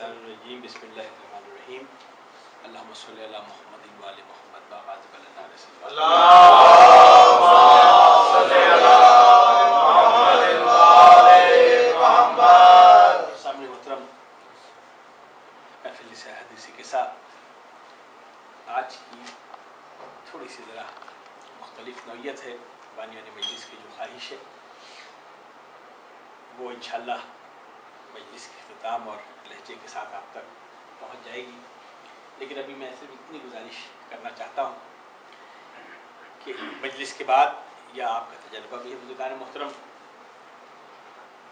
الرجیم بسم اللہ الرحمن الرحیم اللہم صلی علی محمد و آل محمد باعث بلنا رسول اللہم صلی علی محمد و آل محمد. سامنے محترم محفل سے حدیثی کے ساتھ آج کی تھوڑی سی ذرا مختلف نوعیت ہے. بانیان مجلس کی جو خواہش ہے وہ انشاءاللہ مجلس کے اختتام اور لہجے کے ساتھ آپ تک پہنچ جائے گی. لیکن ابھی میں صرف اتنی گزارش کرنا چاہتا ہوں کہ مجلس کے بعد یا آپ کا تجربہ بھی ہے بزرگان محترم،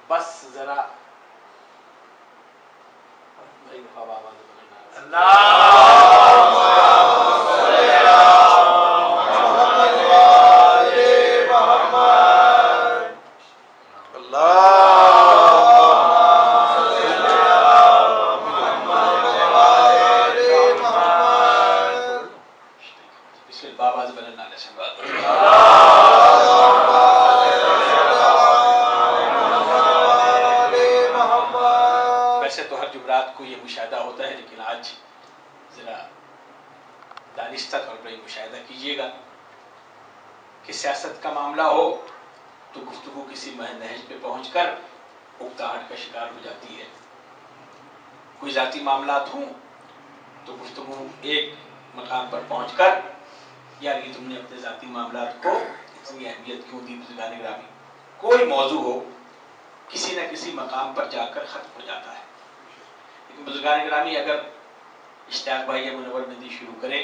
بس ذرا ویسے تو ہر جمعرات کو یہ مشاہدہ ہوتا ہے، لیکن آج ذرا دانستہ طور پر یہ مشاہدہ کیجیے گا کہ سیاست کا معاملہ ہو تو گفتگو کسی نہج پہ پہنچ کر اکتاہٹ کا شکار ہو جاتی ہے. کوئی ذاتی معاملات ہوں تو گفتگو ایک مقام پر پہنچ کر یار یہ تم نے اپنے ذاتی معاملات کو اتنی اہمیت کیوں دی بزرگان گرامی، کوئی موضوع ہو کسی نہ کسی مقام پر جا کر ختم ہو جاتا ہے. لیکن بزرگان گرامی اگر اشتیاق بھائی یا منور مہدی شروع کریں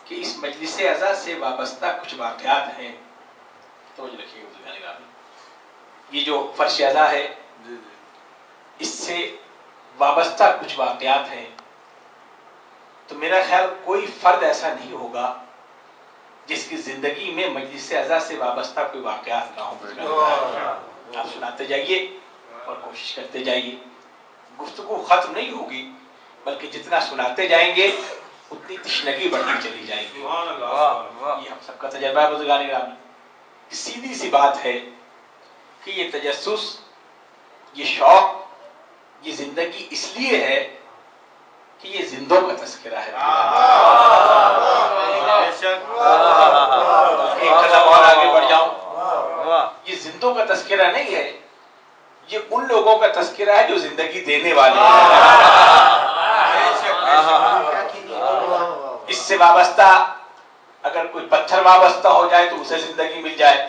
کہ اس مجلس عزا سے وابستہ کچھ واقعات ہیں، توجہ رکھیے بزرگان گرامی، یہ جو فرش عزا ہے اس سے وابستہ کچھ واقعات ہیں، تو میرا خیال کوئی فرد ایسا نہیں ہوگا جس کی زندگی میں مجلس عزا سے وابستہ کوئی واقعات نہ ہو. آپ سناتے جائیے اور کوشش کرتے جائیے، گفتگو ختم نہیں ہوگی بلکہ جتنا سناتے جائیں گے اتنی تشنگی بڑھتی چلی جائے گی. یہ ہم سب کا تجربہ ہے بزرگان گرامی. سیدھی سی بات ہے کہ یہ تجسس، یہ شوق، یہ زندگی اس لیے ہے کہ یہ زندوں کا تذکرہ ہے. ایک قدم اور آگے بڑھ جاؤں، یہ زندوں کا تذکرہ نہیں ہے، یہ ان لوگوں کا تذکرہ ہے جو زندگی دینے والے ہیں. اس سے وابستہ اگر کوئی پتھر وابستہ ہو جائے تو اسے زندگی مل جائے،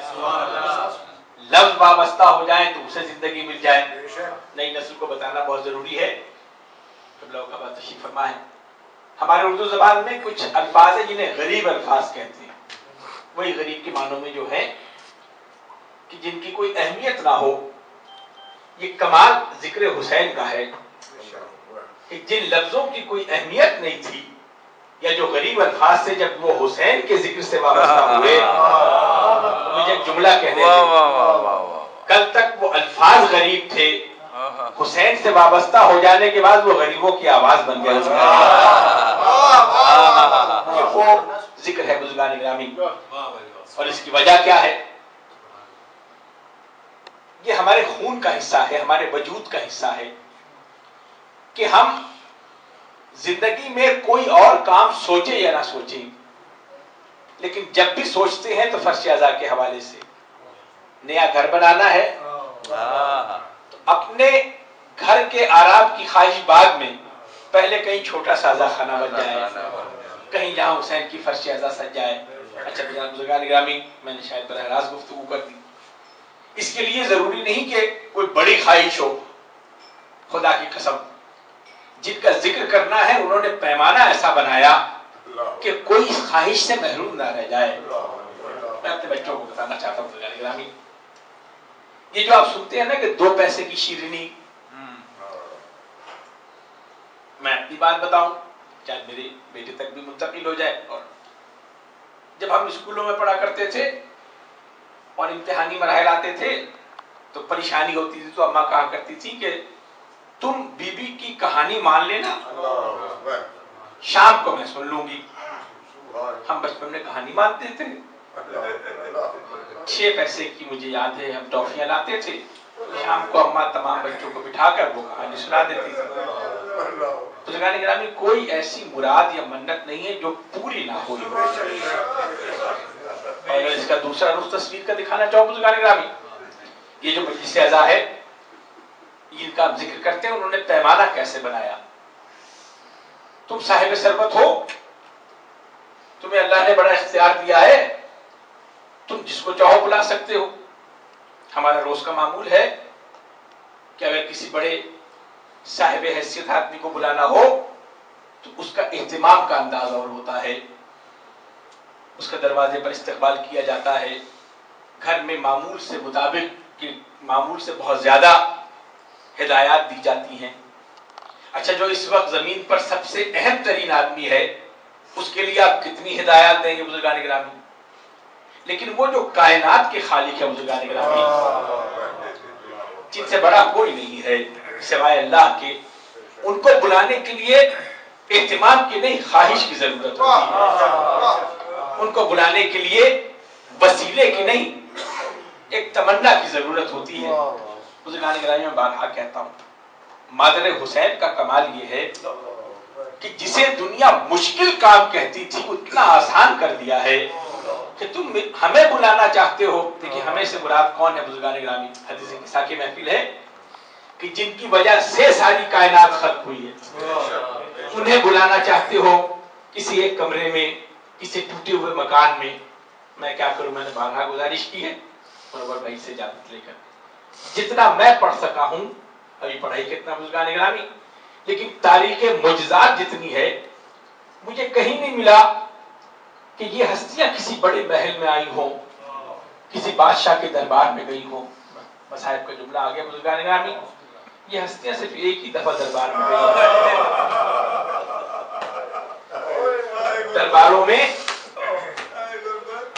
لفظ وابستہ ہو جائے تو اسے زندگی مل جائے. نئی نسل کو بتانا بہت ضروری ہے. قبلہ کا بات تشریف فرما ہے. ہمارے اردو زبان میں کچھ الفاظ ہیں جنہیں غریب الفاظ کہتے ہیں. وہی غریب کے معنوں میں جو ہے کہ جن کی کوئی اہمیت نہ ہو. یہ کمال ذکر حسین کا ہے کہ جن لفظوں کی کوئی اہمیت نہیں تھی یا جو غریب الفاظ سے جب وہ حسین کے ذکر سے وابستہ ہوئے مجھے ایک جملہ کہہ دیں، کل تک وہ الفاظ غریب تھے، حسین سے وابستہ ہو جانے کے بعد وہ غریبوں کی آواز بن گئے. وہ ذکر ہے بزرگان گرامی. اور اس کی وجہ کیا ہے؟ یہ ہمارے خون کا حصہ ہے، ہمارے وجود کا حصہ ہے کہ ہم زندگی میں کوئی اور کام سوچیں یا نہ سوچیں، لیکن جب بھی سوچتے ہیں تو فرش عزا کے حوالے سے. نیا گھر بنانا ہے تو اپنے گھر کے آرام کی خواہش باغ میں پہلے کہیں چھوٹا سا عزا خانہ بن جائے، کہیں جہاں حسین کی فرش عزا سج جائے. اچھا بزرگان گرامی، میں نے شاید براہ راست گفتگو کر دی. اس کے لیے ضروری نہیں کہ کوئی بڑی خواہش ہو. خدا کی قسم جن کا ذکر کرنا ہے انہوں نے پیمانہ ایسا بنایا کہ کوئی اس خواہش سے محروم نہ رہ جائے. میں اپنے بچوں کو بتانا چاہتا ہوں بزرگان گرامی، یہ جو آپ سنتے ہیں نا کہ 2 پیسے کی شیرینی، میں اپنی بات بتاؤں چاہے میرے بیٹے تک بھی منتقل ہو جائے. اور جب ہم اسکولوں میں پڑھا کرتے تھے اور امتحانی مراحل آتے تھے تو پریشانی ہوتی تھی تو اماں کہا کرتی تھی کہ تم بی بی کی کہانی مان لینا، شام کو میں سن لوں گی. ہم بچپن میں کہانی مانتے تھے. 6 پیسے کی مجھے یاد ہے ہم ٹافیاں لاتے تھے شام کو اماں تمام بچوں کو بٹھا کر وہ کہانی سنا دیتی تھی۔ بزرگان گرامی کوئی ایسی مراد یا منت نہیں ہے جو پوری نہ ہوئی ہو۔ اور اس کا دوسرا رخ تصویر کا دکھانا چاہوں بزرگان گرامی، یہ جو مجلس اعزا ہے ان کا ذکر کرتے ہیں انہوں نے پیمانہ کیسے بنایا۔ تم صاحب ثروت ہو، تمہیں اللہ نے بڑا اختیار دیا ہے، تم جس کو چاہو بلا سکتے ہو۔ ہمارا روز کا معمول ہے کہ اگر کسی بڑے صاحب حیثیت آدمی کو بلانا ہو تو اس کا اہتمام کا انداز اور ہوتا ہے، اس کا دروازے پر استقبال کیا جاتا ہے، گھر میں معمول سے مطابق کہ معمول سے بہت زیادہ ہدایات دی جاتی ہیں۔ اچھا، جو اس وقت زمین پر سب سے اہم ترین آدمی ہے اس کے لیے آپ کتنی ہدایات دیں گے بزرگان گرامی؟ لیکن وہ جو کائنات کے خالق ہے بزرگان گرامی، جن سے بڑا کوئی نہیں ہے سوائے اللہ کے، ان کو بلانے کے لیے اہتمام کی نہیں خواہش کی ضرورت ہوتی ہے، ان کو بلانے کے لیے وسیلے کی نہیں ایک تمنا کی ضرورت ہوتی ہے۔ بزرگان گرامی میں بارہا کہتا ہوں، مادر حسین کا کمال یہ ہے کہ جسے دنیا مشکل کام کہتی تھی اتنا آسان کر دیا ہے کہ تم ہمیں بلانا چاہتے ہو۔ دیکھیں ہمیں سے مراد کون ہے بزرگان گرامی؟ حدیث قصہ کی محفل ہے کہ جن کی وجہ سے ساری کائنات خلق ہوئی ہے، انہیں بلانا چاہتے ہو کسی ایک کمرے میں، کسی ٹوٹے ہوئے مکان میں۔ میں کیا کروں، میں نے بارہا گزارش کی ہے منور بھائی سے اجازت لے کر، جتنا میں پڑھ سکا ہوں، ابھی پڑھائی کتنا بزرگان گرامی، لیکن تاریخ معجزات جتنی ہے مجھے کہیں نہیں ملا کہ یہ ہستیاں کسی بڑے محل میں آئی ہوں، کسی بادشاہ کے دربار میں گئی ہوں۔ مصائب کا جملہ آ گیا بزرگان گرامی، یہ ہستیاں صرف ایک ہی دفعہ دربار میں گئی ہیں، درباروں میں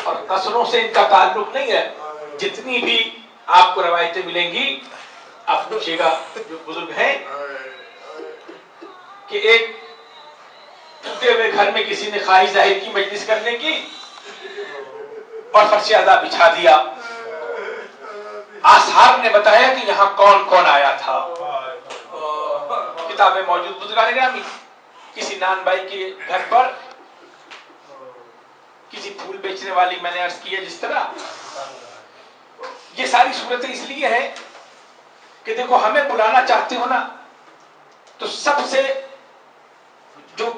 اور قصروں سے ان کا تعلق نہیں ہے۔ جتنی بھی آپ کو روایتیں ملیں گی، آپ پوچھے گا جو بزرگ ہیں کہ ایک ٹوٹے ہوئے گھر میں کسی نے خواہش ظاہر کی مجلس کرنے کی اور فرش ادا بچھا دیا، آثار نے بتایا کہ یہاں کون کون آیا تھا، کتابیں موجود بزرگان گرامی۔ کسی نان بھائی کے گھر پر کسی پھول بیچنے والی، میں نے عرض کیا جس طرح، یہ ساری صورتیں اس لیے ہیں کہ دیکھو ہمیں بلانا چاہتے ہو نا تو سب سے جو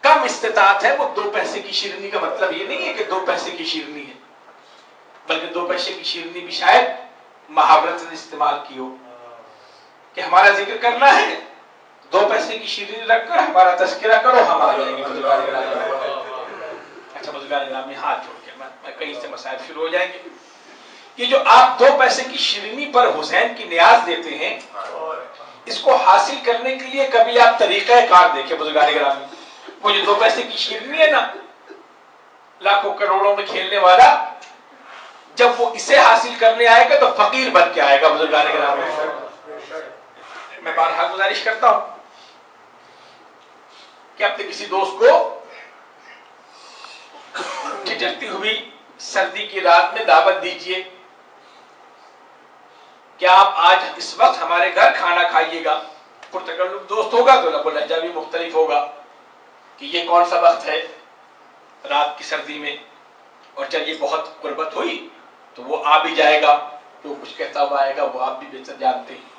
کم استطاعت ہے وہ 2 پیسے کی شیرنی کا مطلب یہ نہیں ہے کہ 2 پیسے کی شیرنی ہے، بلکہ 2 پیسے کی شیرنی بھی شاید محاورت سے استعمال کی ہو کہ ہمارا ذکر کرنا ہے، 2 پیسے کی شیرنی رکھ کر ہمارا تذکرہ کرو، ہم آ جائیں گے بزرگان گرامی۔ اچھا بزرگان گرامی ہاتھ جوڑ کے میں کہیں سے مسائل شروع ہو جائیں گے۔ یہ جو آپ 2 پیسے کی شیرنی پر حسین کی نیاز دیتے ہیں، اس کو حاصل کرنے کے لیے کبھی آپ طریقہ کار دیکھیں بزرگان گرامی۔ وہ جو 2 پیسے کی شیرنی ہے نا، لاکھوں کروڑوں میں کھیلنے والا، جب وہ اسے حاصل کرنے آئے گا تو فقیر بن کے آئے گا بزرگان گرامی۔ میں بارہا گزارش کرتا ہوں کہ اپنے کسی دوست کو ٹھٹرتی ہوئی سردی کی رات میں دعوت دیجئے کہ آپ آج اس وقت ہمارے گھر کھانا کھائیے گا۔ پرتکلف دوست ہوگا تو لب و لہجہ بھی مختلف ہوگا کہ یہ کون سا وقت ہے رات کی سردی میں، اور جب یہ بہت قربت ہوئی تو وہ آ بھی جائے گا، جو کچھ کہتا ہوا آئے گا وہ آپ بھی بہتر جانتے ہیں۔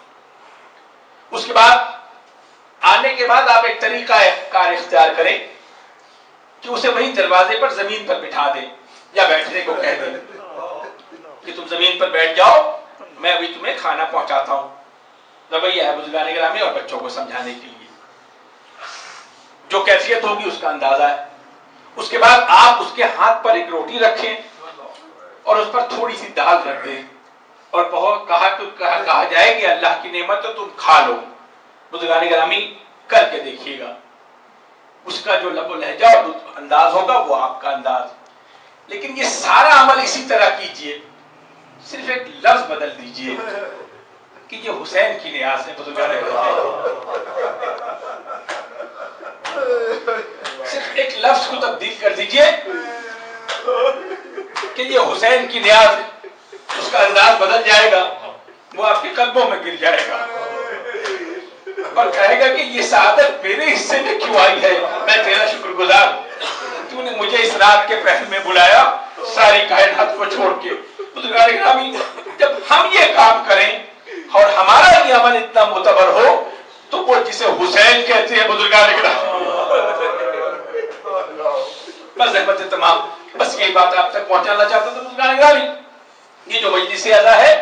اس کے بعد آنے کے بعد آپ ایک طریقہ کار اختیار کریں کہ اسے وہیں دروازے پر زمین پر بٹھا دیں یا بیٹھنے کو کہہ دیں کہ تم زمین پر بیٹھ جاؤ، میں ابھی تمہیں کھانا پہنچاتا ہوں۔ رویہ ہے بزرگان گرامی اور بچوں کو سمجھانے کے لیے جو کیفیت ہوگی اس کا اندازہ ہے۔ اس کے بعد آپ اس کے ہاتھ پر ایک روٹی رکھیں اور اس پر تھوڑی سی دال رکھ دیں اور بہت کہا جائے کہ اللہ کی نعمت تو تم کھا لو۔ بزرگان گرامی کر کے دیکھیے گا، اس کا جو لب و لہجہ اور انداز ہوگا وہ آپ کا انداز۔ لیکن یہ سارا عمل اسی طرح کیجئے، صرف ایک لفظ بدل دیجئے کہ یہ حسین کی نیاز ہے بزرگان گرامی۔ صرف ایک لفظ کو تبدیل کر دیجئے کہ یہ حسین کی نیاز ہے، اس کا انداز بدل جائے گا۔ وہ آپ کے قدموں میں گر جائے گا اور کہے گا کہ یہ سعادت میرے حصے میں کیوں آئی ہے، میں تیرا شکر گزار ہوں، تو نے مجھے اس رات کے پہر میں بلایا ساری کائنات کو چھوڑ کے۔ بزرگان گرامی، جب ہم یہ کام کریں اور ہمارا یہ عمل اتنا معتبر ہو تو وہ جسے حسین کہتے ہیں بزرگان گرامی، بس احمد تمام، بس یہ بات آپ تک پہنچانا چاہتا تھا بزرگان گرامی۔ یہ جو مجلس اعلیٰ ہے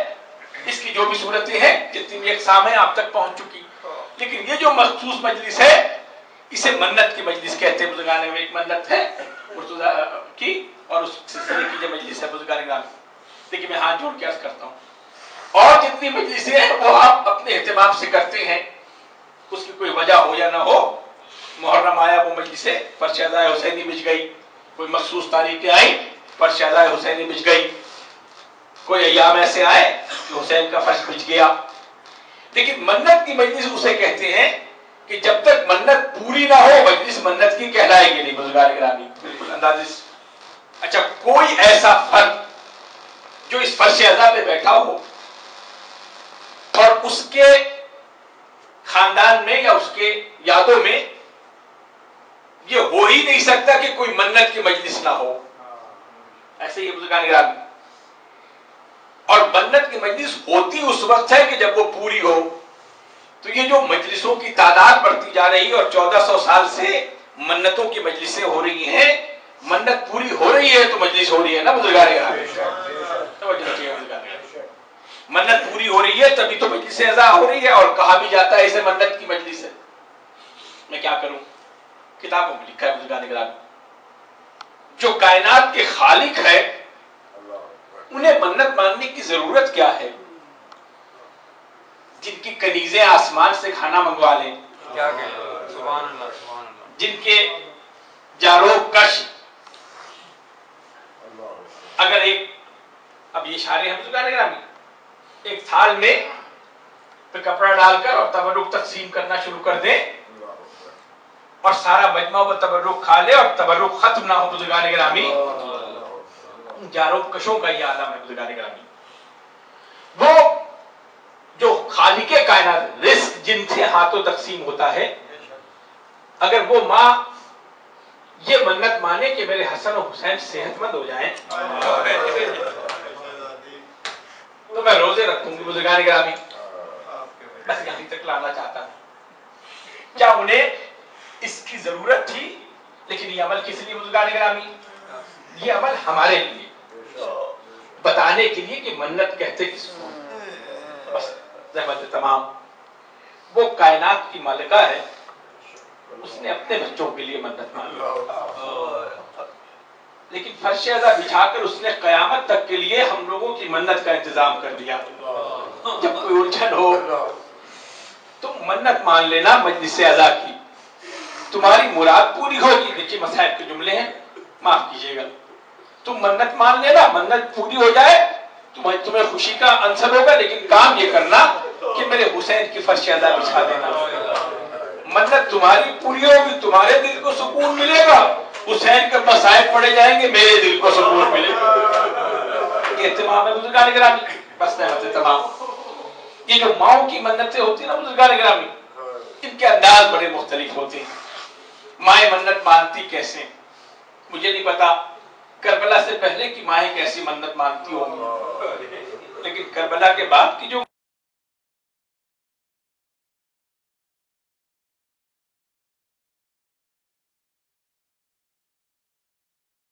اس کی جو بھی صورتیں ہیں جتنی بھی اقسام ہیں آپ تک پہنچ چکی، لیکن یہ جو مخصوص مجلس ہے اسے منت کی مجلس کہتے ہیں بزرگان گرامی۔ ایک منت ہے مرتضیٰ کی اور اس سلسلے کی جو مجلس ہے بزرگان گرامی، دیکھیے میں ہاتھ جوڑ کے عرض کرتا ہوں، اور جتنی مجلسیں ہیں وہ آپ اپنے اہتمام سے کرتے ہیں، اس کی کوئی وجہ ہو یا نہ ہو، محرم آیا وہ مجلسیں فرشادہ حسینی بچ گئی، کوئی مخصوص تاریخیں آئی فرشادہ حسینی بچ گئی، کوئی ایام ایسے آئے کہ حسین کا فرش بچ گیا، لیکن منت کی مجلس اسے کہتے ہیں کہ جب تک منت پوری نہ ہو مجلس منت کی کہلائے گی نہیں بزرگان گرامی، بالکل اندازے سے۔ اچھا، کوئی ایسا فرد جو اس فرش اعلیٰ پہ بیٹھا ہو اور اس کے خاندان میں یا اس کے یادوں میں یہ ہو ہی نہیں سکتا کہ کوئی منت کی مجلس نہ ہو، ایسے ہی بزرگان گرامی۔ اور منت کی مجلس ہوتی اس وقت ہے کہ جب وہ پوری ہو، تو یہ جو مجلسوں کی تعداد بڑھتی جا رہی ہے اور 1400 سال سے منتوں کی مجلسیں ہو رہی ہیں، منت پوری ہو رہی ہے تو مجلس ہو رہی ہے نا بزرگان گرامی، منت پوری ہو رہی ہے تبھی تو مجلس اعلیٰ ہو رہی ہے، اور کہا بھی جاتا ہے اسے منت کی مجلس ہے۔ میں کیا کروں، کتابوں میں لکھا ہے بزرگان گرامی، جو کائنات کے خالق ہے انہیں منت ماننے کی ضرورت کیا ہے؟ جن کی کنیزیں آسمان سے کھانا منگوا لیں، کیا کہیں، سبحان اللہ سبحان اللہ، جن کے جاروب کش اگر ایک، اب یہ اشارے ہم بزرگان گرامی، ایک تھال میں پہ کپڑا ڈال کر اور تبرک تقسیم کرنا شروع کر دیں اور سارا مجمع وہ تبرک کھا لے اور تبرک ختم نہ ہو بزرگان گرامی، جاروب کشوں کا یہ عالم ہے بزرگان گرامی۔ وہ جو خالق کائنات رزق جن سے ہاتھوں تقسیم ہوتا ہے، اگر وہ ماں یہ منت مانے کہ میرے حسن و حسین صحت مند ہو جائیں تو میں روزے رکھوں گی بزرگان گرامی، بس یہیں تک لانا چاہتا ہوں۔ کیا انہیں اس کی ضرورت تھی؟ لیکن یہ عمل کس لیے بزرگان گرامی؟ یہ عمل ہمارے لیے، بتانے کے لیے کہ منت کہتے کس کو، بس رحمت تمام۔ وہ کائنات کی مالکہ ہے، اس نے اپنے بچوں کے لیے منت مانی، لیکن فرش اعلیٰ بچھا کر اس نے قیامت تک کے لیے ہم لوگوں کی منت کا انتظام کر دیا۔ جب کوئی الجھن ہو تو منت مان لینا مجلس اعلیٰ کی، تمہاری مراد پوری ہوگی۔ دیکھیے مصائب کے جملے ہیں، معاف کیجیے گا، تم منت مان لینا، منت پوری ہو جائے تمہیں خوشی کا عنصر ہوگا، لیکن کام یہ کرنا کہ میرے حسین کی فرش اعلیٰ بچھا دینا۔ منت تمہاری پوری ہوگی، تمہارے دل کو سکون ملے گا، حسین کے مصائب پڑے جائیں گے، میرے دل کو سکون ملے گا۔ یہ اہتمام ہے بزرگان گرامی، بس نعمت تمام۔ یہ جو ماؤں کی منتیں ہوتی ہیں نا بزرگان گرامی، ان کے انداز بڑے مختلف ہوتے ہیں۔ مائیں منت مانتی کیسے مجھے نہیں پتا، کربلا سے پہلے کی مائیں کیسی منت مانتی ہوں گی، لیکن کربلا کے بعد کی جو